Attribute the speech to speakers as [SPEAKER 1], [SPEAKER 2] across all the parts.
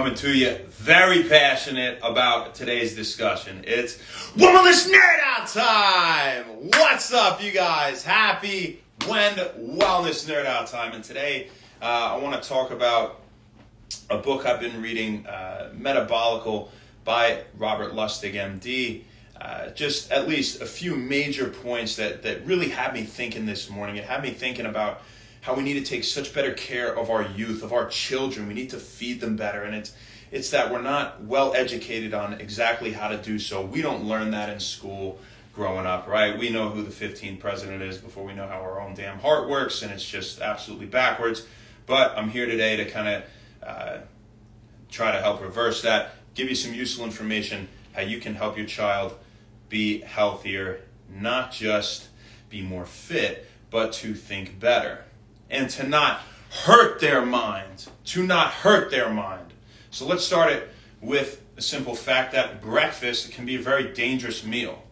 [SPEAKER 1] coming to you very passionate about today's discussion. It's Wellness Nerd Out time! What's up, you guys? Happy Wellness Nerd Out time. And today I want to talk about a book I've been reading, Metabolical by Robert Lustig, MD. Just at least a few major points that really had me thinking this morning. It had me thinking about how we need to take such better care of our youth, of our children. We need to feed them better. And it's that we're not well educated on exactly how to do so. We don't learn that in school growing up, right? We know who the 15th president is before we know how our own damn heart works, and it's just absolutely backwards. But I'm here today to kind of try to help reverse that, give you some useful information, how you can help your child be healthier, not just be more fit, but to think better. And to not hurt their mind. So let's start it with the simple fact that breakfast can be a very dangerous meal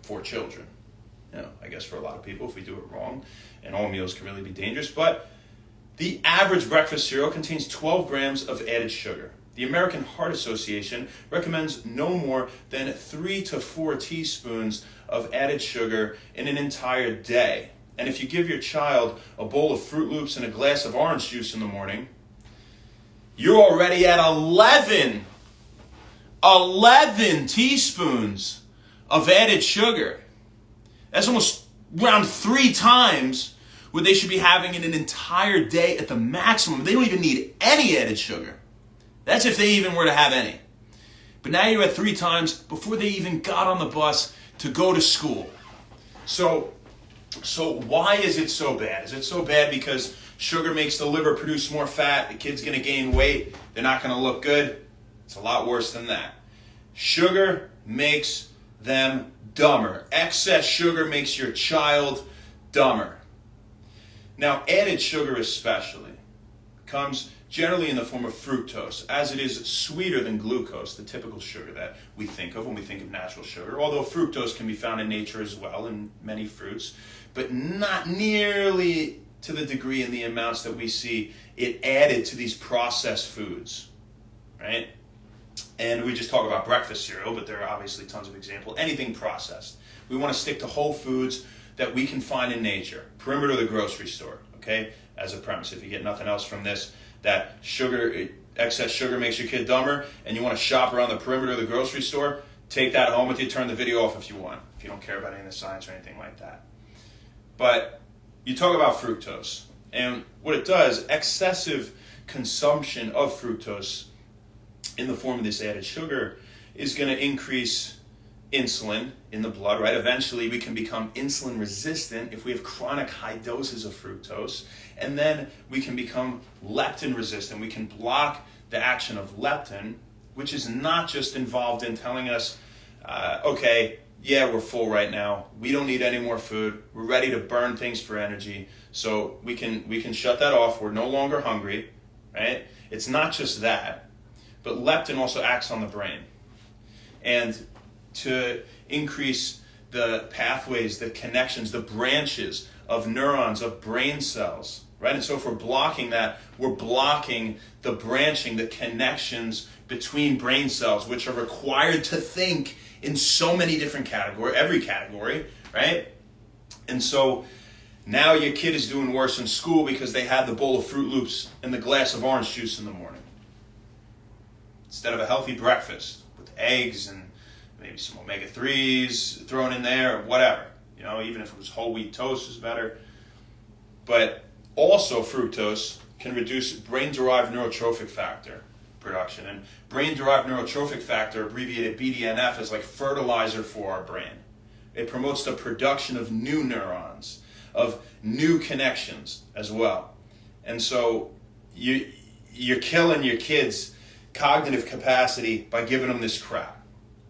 [SPEAKER 1] for children. I guess for a lot of people, if we do it wrong, and all meals can really be dangerous. But the average breakfast cereal contains 12 grams of added sugar. The American Heart Association recommends no more than 3 to 4 teaspoons of added sugar in an entire day. And if you give your child a bowl of Fruit Loops and a glass of orange juice in the morning, you're already at 11 teaspoons of added sugar. That's almost around 3 times what they should be having in an entire day at the maximum. They don't even need any added sugar. That's if they even were to have any. But now you're at 3 times before they even got on the bus to go to school. So why is it so bad? Is it so bad because sugar makes the liver produce more fat, the kid's going to gain weight, they're not going to look good? It's a lot worse than that. Sugar makes them dumber. Excess sugar makes your child dumber. Now, added sugar especially comes generally in the form of fructose, as it is sweeter than glucose, the typical sugar that we think of when we think of natural sugar, although fructose can be found in nature as well in many fruits, but not nearly to the degree and the amounts that we see it added to these processed foods, right? And we just talk about breakfast cereal, but there are obviously tons of examples. Anything processed. We want to stick to whole foods that we can find in nature. Perimeter of the grocery store, okay? As a premise, if you get nothing else from this, that excess sugar makes your kid dumber, and you want to shop around the perimeter of the grocery store, take that home with you, turn the video off if you want, if you don't care about any of the science or anything like that. But you talk about fructose, and what it does, excessive consumption of fructose in the form of this added sugar is going to increase insulin in the blood, right? Eventually we can become insulin resistant if we have chronic high doses of fructose, and then we can become leptin resistant. We can block the action of leptin, which is not just involved in telling us, okay, yeah, we're full right now. We don't need any more food. We're ready to burn things for energy. So we can shut that off. We're no longer hungry, right? It's not just that, but leptin also acts on the brain. And to increase the pathways, the connections, the branches of neurons, of brain cells, right? And so if we're blocking that, we're blocking the branching, the connections between brain cells, which are required to think in so many different categories, every category, right? And so now your kid is doing worse in school because they had the bowl of Fruit Loops and the glass of orange juice in the morning, instead of a healthy breakfast with eggs and maybe some omega-3s thrown in there, or whatever. Even if it was whole wheat toast is better. But also fructose can reduce brain-derived neurotrophic factor production. And brain-derived neurotrophic factor, abbreviated BDNF, is like fertilizer for our brain. It promotes the production of new neurons, of new connections as well. And so you're killing your kids' cognitive capacity by giving them this crap.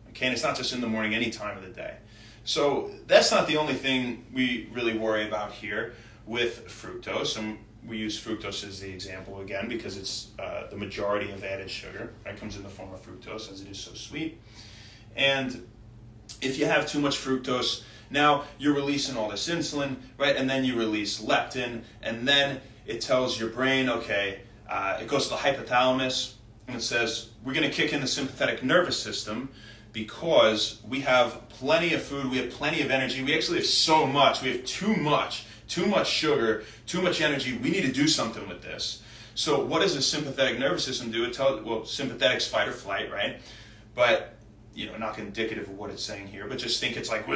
[SPEAKER 1] Okay, and it's not just in the morning, any time of the day. So that's not the only thing we really worry about here with fructose. And we use fructose as the example again because it's the majority of added sugar. It comes in the form of fructose as it is so sweet. And if you have too much fructose, now you're releasing all this insulin, right? And then you release leptin, and then it tells your brain, okay, it goes to the hypothalamus, and it says we're going to kick in the sympathetic nervous system because we have plenty of food, we have plenty of energy, we actually have so much, we have too much sugar, too much energy, we need to do something with this. So what does the sympathetic nervous system do? Sympathetic's fight or flight, right? But, not indicative of what it's saying here, but just think it's like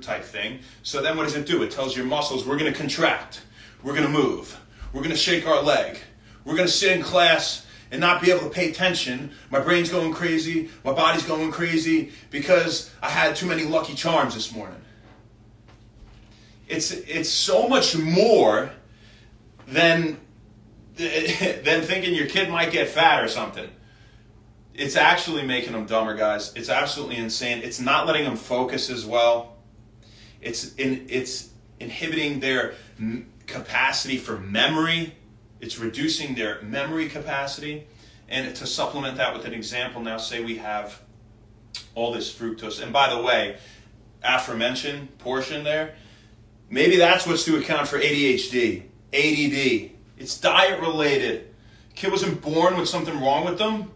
[SPEAKER 1] type thing. So then what does it do? It tells your muscles, we're going to contract, we're going to move, we're going to shake our leg, we're going to sit in class and not be able to pay attention. My brain's going crazy, my body's going crazy because I had too many Lucky Charms this morning. It's so much more than thinking your kid might get fat or something. It's actually making them dumber, guys. It's absolutely insane. It's not letting them focus as well. It's inhibiting their capacity for memory. It's reducing their memory capacity. And to supplement that with an example, now say we have all this fructose. And by the way, aforementioned portion there, maybe that's what's to account for ADHD, ADD. It's diet related. Kid wasn't born with something wrong with them.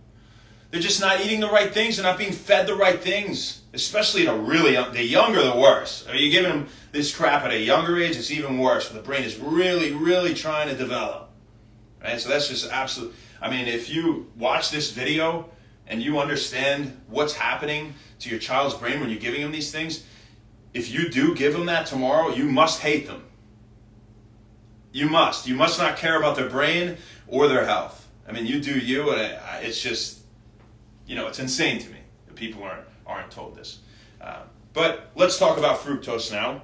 [SPEAKER 1] They're just not eating the right things. They're not being fed the right things. Especially at a really young, the younger the worse. Are you giving them this crap at a younger age? It's even worse. The brain is really, really trying to develop. Right? So that's just absolute. I mean, if you watch this video and you understand what's happening to your child's brain when you're giving them these things, if you do give them that tomorrow, you must hate them. You must. You must not care about their brain or their health. I mean, you do you, and it's just, it's insane to me that people aren't told this. But let's talk about fructose now.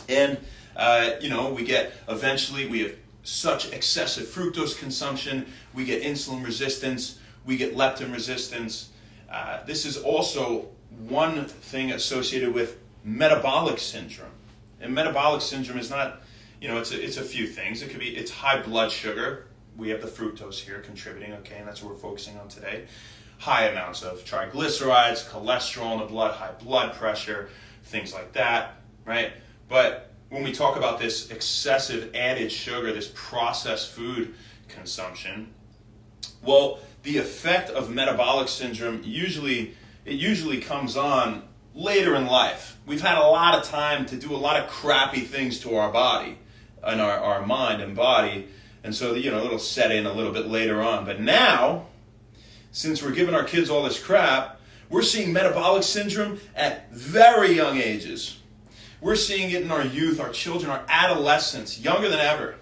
[SPEAKER 1] And, we have such excessive fructose consumption, we get insulin resistance, we get leptin resistance. This is also one thing associated with metabolic syndrome. And metabolic syndrome is not, it's a few things. It's high blood sugar. We have the fructose here contributing, okay, and that's what we're focusing on today. High amounts of triglycerides, cholesterol in the blood, high blood pressure, things like that, right? But when we talk about this excessive added sugar, this processed food consumption, well, the effect of metabolic syndrome usually comes on later in life. We've had a lot of time to do a lot of crappy things to our body and our mind and body, and so it'll set in a little bit later on. But now, since we're giving our kids all this crap, we're seeing metabolic syndrome at very young ages. We're seeing it in our youth, our children, our adolescents, younger than ever.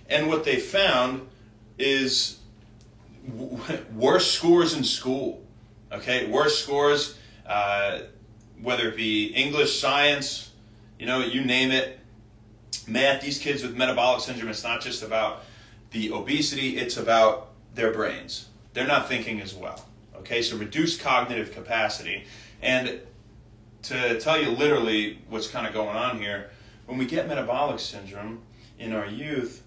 [SPEAKER 1] And what they found is worse scores in school. Okay, worse scores, whether it be English, science, you name it. Math, these kids with metabolic syndrome, it's not just about the obesity, it's about their brains. They're not thinking as well. Okay, so reduced cognitive capacity. And to tell you literally what's kind of going on here, when we get metabolic syndrome in our youth,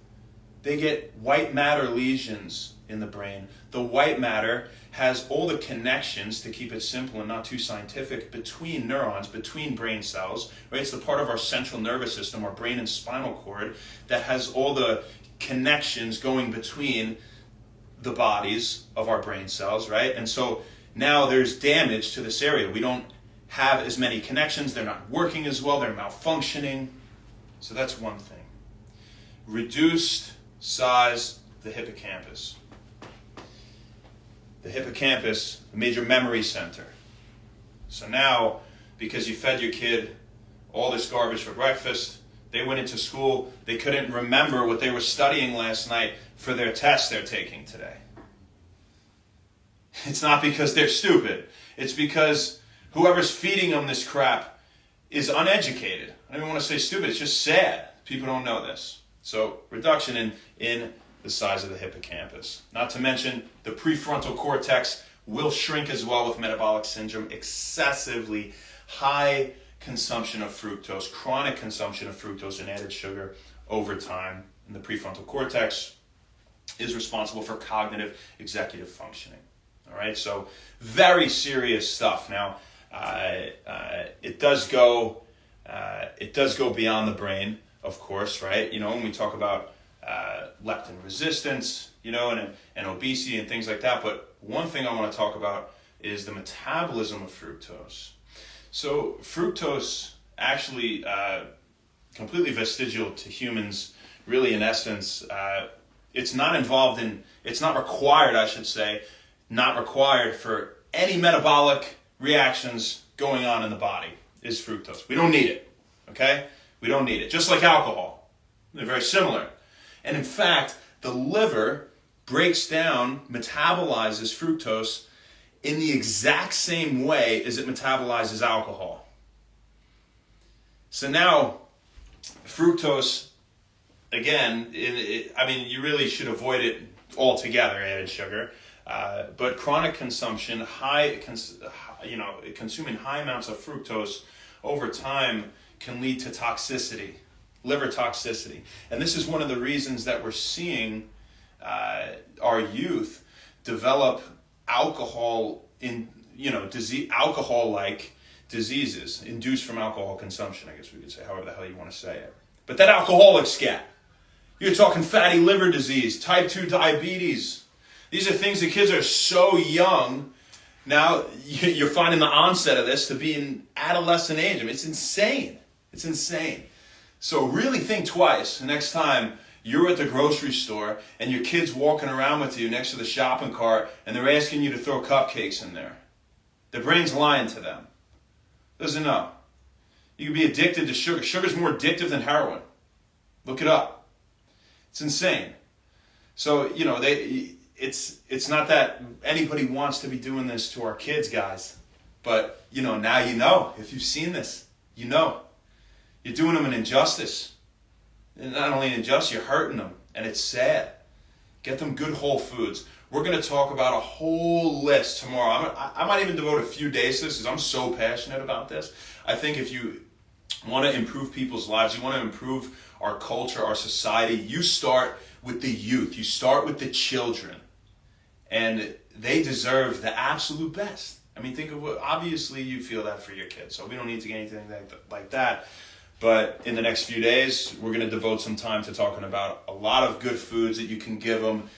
[SPEAKER 1] they get white matter lesions in the brain. The white matter has all the connections, to keep it simple and not too scientific, between neurons, between brain cells. Right? It's the part of our central nervous system, our brain and spinal cord, that has all the connections going between the bodies of our brain cells, right? And so now there's damage to this area. We don't have as many connections, they're not working as well, they're malfunctioning. So that's one thing. Reduced size of the hippocampus. The hippocampus, the major memory center. So now, because you fed your kid all this garbage for breakfast, they went into school, they couldn't remember what they were studying last night for their test they're taking today. It's not because they're stupid. It's because whoever's feeding them this crap is uneducated. I don't even want to say stupid, it's just sad. People don't know this. So reduction in the size of the hippocampus. Not to mention the prefrontal cortex will shrink as well with metabolic syndrome. Excessively high consumption of fructose, chronic consumption of fructose and added sugar over time. And the prefrontal cortex is responsible for cognitive executive functioning. All right, so very serious stuff. Now, it does go beyond the brain, of course, right? When we talk about leptin resistance, and obesity and things like that. But one thing I want to talk about is the metabolism of fructose. So fructose actually completely vestigial to humans, really in essence. It's not required, I should say, not required for any metabolic reactions going on in the body is fructose. We don't need it, okay? We don't need it. Just like alcohol. They're very similar. And in fact, the liver breaks down, metabolizes fructose in the exact same way as it metabolizes alcohol. So now, fructose, again, you really should avoid it altogether, added sugar. But chronic consumption, consuming high amounts of fructose over time can lead to toxicity, liver toxicity. And this is one of the reasons that we're seeing our youth develop alcohol-like diseases induced from alcohol consumption, I guess we could say, however the hell you want to say it. But that alcoholics get. You're talking fatty liver disease, type 2 diabetes. These are things that kids are so young. Now you're finding the onset of this to be in adolescent age. I mean, it's insane. It's insane. So really think twice the next time you're at the grocery store and your kid's walking around with you next to the shopping cart and they're asking you to throw cupcakes in there. Their brain's lying to them. Doesn't know. You can be addicted to sugar. Sugar's more addictive than heroin. Look it up. It's insane. So, it's not that anybody wants to be doing this to our kids, guys. But, now you know. If you've seen this, you know. You're doing them an injustice. And not only an injustice, you're hurting them. And it's sad. Get them good whole foods. We're going to talk about a whole list tomorrow. I might even devote a few days to this because I'm so passionate about this. I think if you want to improve people's lives, you want to improve our culture, our society, you start with the youth. You start with the children. And they deserve the absolute best. I mean, think of what, obviously you feel that for your kids, so we don't need to get anything like that. But in the next few days, we're going to devote some time to talking about a lot of good foods that you can give them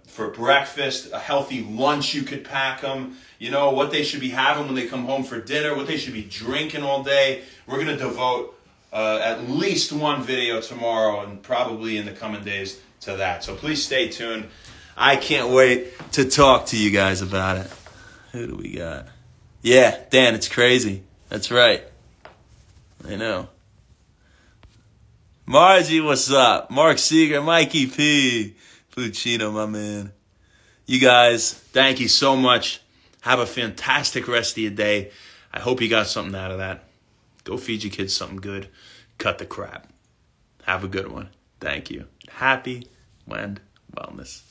[SPEAKER 1] for breakfast, a healthy lunch you could pack them, what they should be having when they come home for dinner, what they should be drinking all day. We're going to devote at least one video tomorrow and probably in the coming days to that. So please stay tuned. I can't wait to talk to you guys about it. Who do we got? Yeah, Dan, it's crazy. That's right. I know. Margie, what's up? Mark Seeger, Mikey P. Puccino, my man. You guys, thank you so much. Have a fantastic rest of your day. I hope you got something out of that. Go feed your kids something good. Cut the crap. Have a good one. Thank you. Happy Wend Wellness.